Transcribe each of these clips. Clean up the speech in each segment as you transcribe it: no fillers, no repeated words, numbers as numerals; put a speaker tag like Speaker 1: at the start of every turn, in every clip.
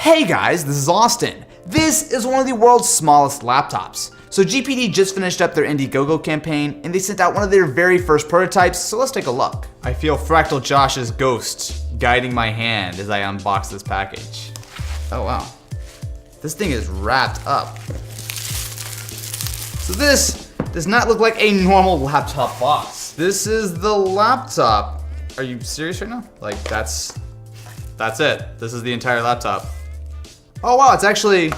Speaker 1: Hey guys, this is Austin. This is one of the world's smallest laptops. So GPD just finished up their Indiegogo campaign and they sent out one of their very first prototypes, so let's take a look. I feel Fractal Josh's ghost guiding my hand as I unbox this package. Oh wow, this thing is wrapped up. So this does not look like a normal laptop box. This is the laptop. Are you serious right now? Like that's it. This is the entire laptop. Oh wow, it's actually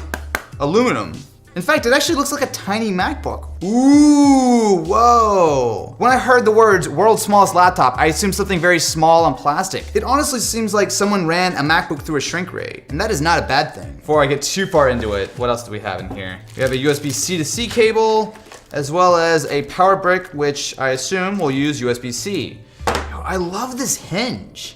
Speaker 1: aluminum. In fact, it actually looks like a tiny MacBook. Ooh, whoa. When I heard the words world's smallest laptop, I assumed something very small and plastic. It honestly seems like someone ran a MacBook through a shrink ray, and that is not a bad thing. Before I get too far into it, what else do we have in here? We have a USB-C to C cable, as well as a power brick, which I assume will use USB-C. I love this hinge.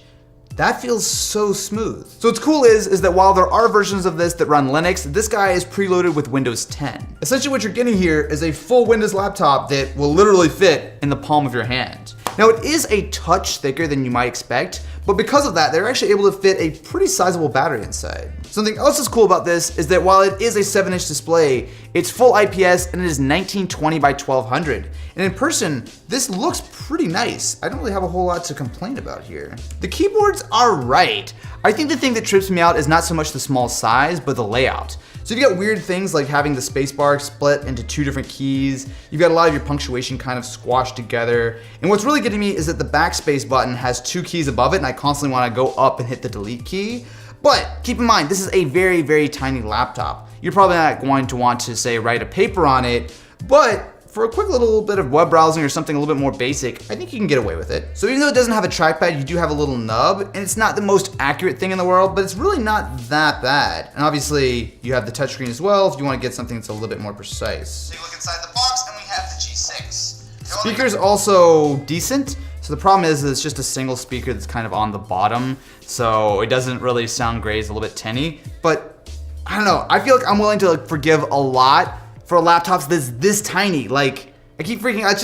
Speaker 1: That feels so smooth. So what's cool is that while there are versions of this that run Linux, this guy is preloaded with Windows 10. Essentially what you're getting here is a full Windows laptop that will literally fit in the palm of your hand. Now it is a touch thicker than you might expect, but because of that, they're actually able to fit a pretty sizable battery inside. Something else that's cool about this is that while it is a 7-inch display, it's full IPS and it is 1920 by 1200. And in person, this looks pretty nice. I don't really have a whole lot to complain about here. The keyboards are right. I think the thing that trips me out is not so much the small size, but the layout. So you've got weird things like having the spacebar split into 2 different keys. You've got a lot of your punctuation kind of squashed together. And what's really getting me is that the backspace button has 2 keys above it and I constantly want to go up and hit the delete key. But keep in mind, this is a very, very tiny laptop. You're probably not going to want to say write a paper on it, but for a quick little bit of web browsing or something a little bit more basic, I think you can get away with it. So even though it doesn't have a trackpad, you do have a little nub, and it's not the most accurate thing in the world, but it's really not that bad. And obviously, you have the touchscreen as well if you want to get something that's a little bit more precise. Take a look inside the box, and we have the G6. Speaker's also decent. So the problem is it's just a single speaker that's kind of on the bottom, so it doesn't really sound great, it's a little bit tinny, but I don't know, I feel like I'm willing to forgive a lot for laptops that's this tiny. Like, I keep freaking out,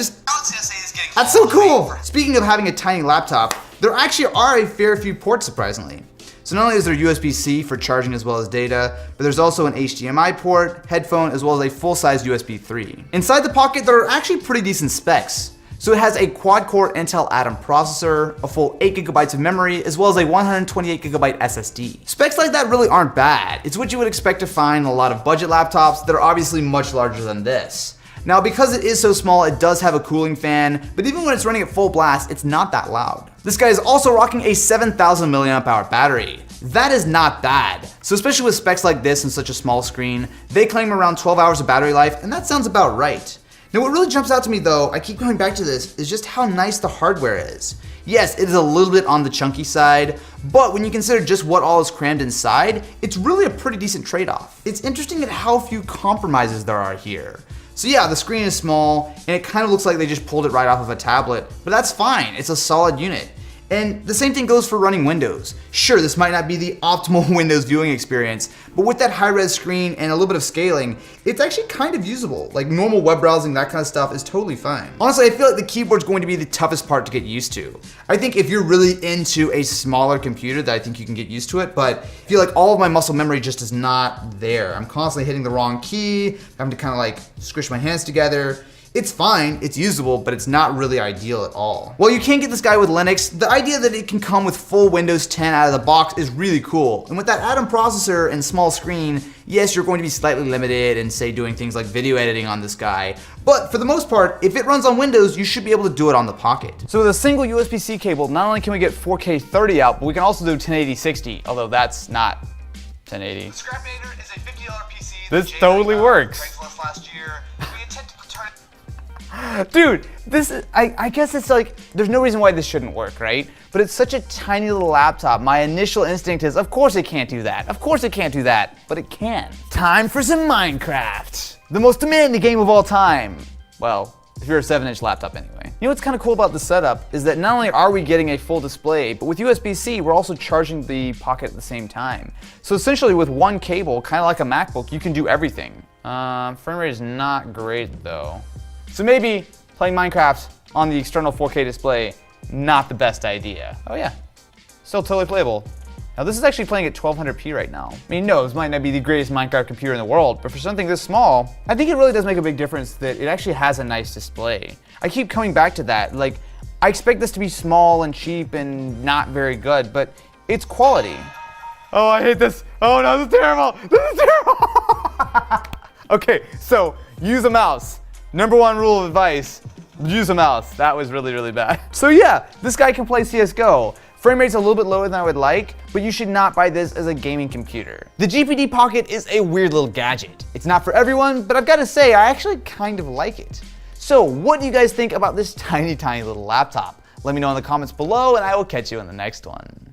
Speaker 1: that's so cool. Speaking of having a tiny laptop, there actually are a fair few ports, surprisingly. So not only is there USB-C for charging as well as data, but there's also an HDMI port, headphone, as well as a full-size USB 3. Inside the Pocket, there are actually pretty decent specs. So it has a quad-core Intel Atom processor, a full 8 GB of memory, as well as a 128 GB SSD. Specs like that really aren't bad. It's what you would expect to find in a lot of budget laptops that are obviously much larger than this. Now, because it is so small, it does have a cooling fan, but even when it's running at full blast, it's not that loud. This guy is also rocking a 7,000 mAh battery. That is not bad. So especially with specs like this and such a small screen, they claim around 12 hours of battery life, and that sounds about right. Now what really jumps out to me though, I keep going back to this, is just how nice the hardware is. Yes, it is a little bit on the chunky side, but when you consider just what all is crammed inside, it's really a pretty decent trade-off. It's interesting at how few compromises there are here. So yeah, the screen is small, and it kind of looks like they just pulled it right off of a tablet, but that's fine, it's a solid unit. And the same thing goes for running Windows. Sure, this might not be the optimal Windows viewing experience, but with that high-res screen and a little bit of scaling, it's actually kind of usable. Like normal web browsing, that kind of stuff is totally fine. Honestly, I feel like the keyboard's going to be the toughest part to get used to. I think if you're really into a smaller computer, that I think you can get used to it, but I feel like all of my muscle memory just is not there. I'm constantly hitting the wrong key, having to kind of like squish my hands together. It's fine, it's usable, but it's not really ideal at all. While you can get this guy with Linux, the idea that it can come with full Windows 10 out of the box is really cool. And with that Atom processor and small screen, yes, you're going to be slightly limited in, say, doing things like video editing on this guy. But for the most part, if it runs on Windows, you should be able to do it on the Pocket. So with a single USB-C cable, not only can we get 4K 30 out, but we can also do 1080 60, although that's not 1080. The Scrapinator is a $50 PC. This totally works. Last year. Dude, this is, I guess it's like, there's no reason why this shouldn't work, right? But it's such a tiny little laptop. My initial instinct is, of course it can't do that. Of course it can't do that, but it can. Time for some Minecraft. The most demanding game of all time. Well, if you're a 7-inch laptop anyway. You know what's kind of cool about the setup is that not only are we getting a full display, but with USB-C, we're also charging the Pocket at the same time. So essentially with one cable, kind of like a MacBook, you can do everything. Frame rate is not great though. So maybe playing Minecraft on the external 4K display, not the best idea. Oh yeah, still totally playable. Now this is actually playing at 1200p right now. I mean, no, this might not be the greatest Minecraft computer in the world, but for something this small, I think it really does make a big difference that it actually has a nice display. I keep coming back to that. Like, I expect this to be small and cheap and not very good, but it's quality. Oh, I hate this. Oh no, this is terrible. This is terrible. Okay, so use a mouse. Number one rule of advice, use a mouse. That was really, really bad. So yeah, this guy can play CSGO. Frame rate's a little bit lower than I would like, but you should not buy this as a gaming computer. The GPD Pocket is a weird little gadget. It's not for everyone, but I've got to say, I actually kind of like it. So what do you guys think about this tiny, tiny little laptop? Let me know in the comments below, and I will catch you in the next one.